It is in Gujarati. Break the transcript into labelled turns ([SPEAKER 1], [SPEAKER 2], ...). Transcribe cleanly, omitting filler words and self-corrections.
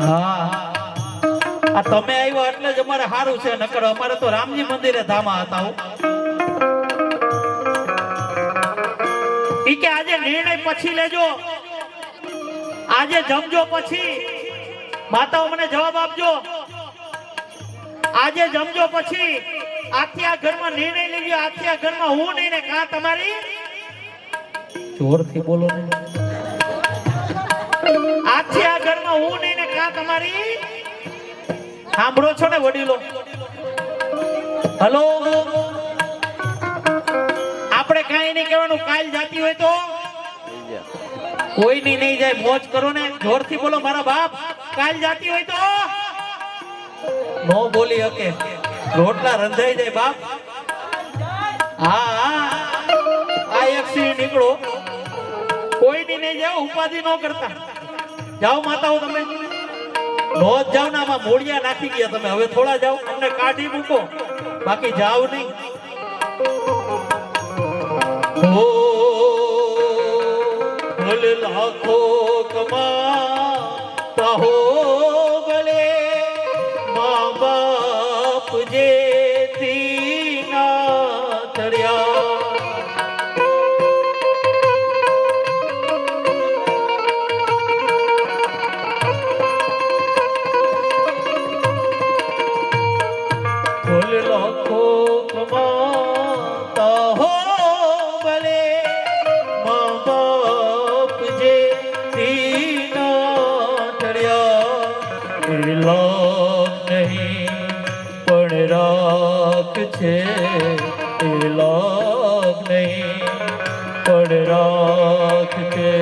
[SPEAKER 1] હા આ તમે આવ્યા એટલે જ અમારે સારું છે, નકર અમારે તો રામજી મંદિરે ધામા હતા હો. ઈ કે આજે નિર્ણય પછી લેજો, આજે જમજો પછી માતાઓ મને જવાબ આપજો. આજે જમજો પછી આથી આ ઘરમાં નિર્ણય લેજો, આથી આ ઘરમાં હું નહીં ને કા તમારી જોરથી બોલો ને. આથી આ ઘરમાં હું નહીં ને કા તમારી સાંભળો છો ને વડીલો? હલો આપણે કાઈ નહીં કહેવાનું, કાલ જાતી હોય તો કોઈ ની નહીં જાય, મોજ કરો ને. જોરથી બોલો મારા બાપ, કાલ જાતી હોય તો નો બોલી હકે, રોટલા રંધાઈ જાય બાપ. હા આ એક સી નીકળો, કોઈ ની નહીં જાઓ, ઉપાધિ ન કરતા જાઓ. માતાઓ તમે નો જાવ ને, આમાં મોડિયા નાખી ગયા તમે, હવે થોડા જાઓ, અમને કાઢી મૂકો, બાકી જાવ નહીં. ભલે લાખો કમાતા હો, ભલે મા બાપ જે ના તર્યા, ભલે લાખો કમાતા હો, ભલે મા બાપ જે ના તર્યા, લાખ નહીં પણ રાખ છે, લાખ નહીં પણ રાખ છે,